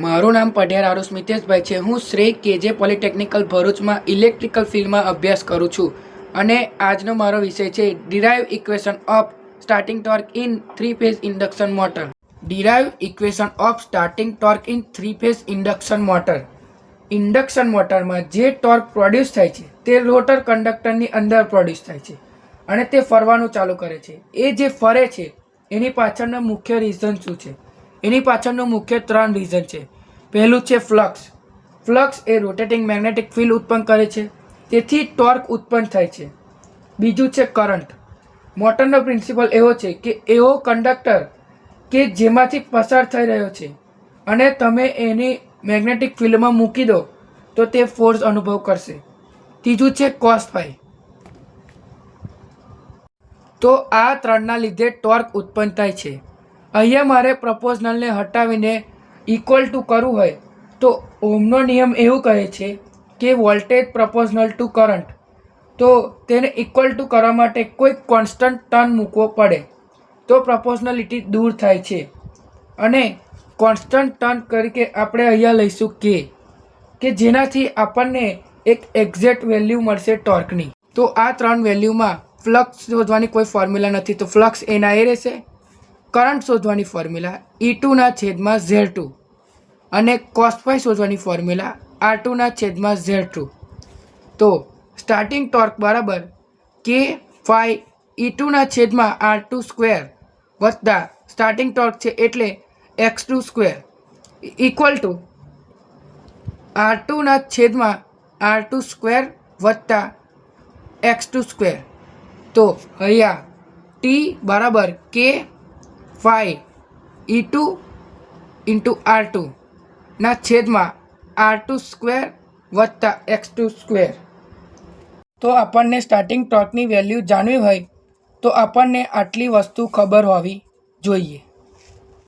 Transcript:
મારું નામ પઢિયાર આરુષ મિતેશભાઈ છે। હું શ્રી કેજે પોલિટેકનિકલ ભરૂચમાં ઇલેક્ટ્રિકલ ફિલ્ડમાં અભ્યાસ કરું છું અને આજનો મારો વિષય છે derive equation of starting torque in 3 phase induction motor. Derive equation of starting torque in 3 phase induction motor. Induction મોટરમાં જે ટોર્ક પ્રોડ્યુસ થાય છે તે રોટર કંડક્ટરની અંદર પ્રોડ્યુસ થાય છે અને તે ફરવાનું ચાલુ કરે છે। એ જે ફરે છે એની પાછળનો મુખ્ય રીઝન શું છે? એની પાછળનું મુખ્ય 3 રીઝન છે। પહેલું છે ફ્લક્સ। ફ્લક્સ એ રોટેટિંગ મેગ્નેટિક ફિલ્ડ ઉત્પન્ન કરે છે, તેથી ટોર્ક ઉત્પન્ન થાય છે। બીજું છે કરંટ। મોટરનો પ્રિન્સિપલ એવો છે કે એવો કંડક્ટર કે જેમાંથી પસાર થઈ રહ્યો છે અને તમે એની મેગ્નેટિક ફિલ્ડમાં મૂકી દો તો તે ફોર્સ અનુભવ કરશે। ત્રીજું છે કોસ ફાઈ। તો આ ત્રણના લીધે ટોર્ક ઉત્પન્ન થાય છે। અહીંયા મારે પ્રપોઝનલને હટાવીને ઇક્વલ ટુ કરવું હોય તો ઓહમનો નિયમ એવું કહે છે કે વોલ્ટેજ પ્રપોઝનલ ટુ કરંટ। તો તેને ઇક્વલ ટુ કરવા માટે કોઈ કોન્સ્ટન્ટ ટર્ન મૂકવો પડે તો પ્રપોઝનલિટી દૂર થાય છે અને કોન્સ્ટન્ટ ટર્ન તરીકે આપણે અહીંયા લઈશું કે જેનાથી આપણને એક એક્ઝેક્ટ વેલ્યુ મળશે ટોર્કની। તો આ 3 વેલ્યુમાં ફ્લક્સ શોધવાની કોઈ ફોર્મ્યુલા નથી, તો ફ્લક્સ એના એ રહેશે। કરંટ શોધવાની ફોર્મ્યુલા E2/Z2 અને કોસ ફાઈ શોધવાની ફોર્મ્યુલા R2/Z2। તો સ્ટાર્ટિંગ ટોર્ક બરાબર કે ફાઈ E2/R2² વત્તા સ્ટાર્ટિંગ ટોર્ક છે એટલે x2² ઇક્વલ ટુ R2/R2² વત્તા x2²। તો અહીંયા T બરાબર કે ફાઈ E2 × R2/R2² વત્તા x2²। તો આપણને સ્ટાર્ટિંગ ટોર્કની વેલ્યુ જાણવી હોય તો આપણને આટલી વસ્તુ ખબર હોવી જોઈએ।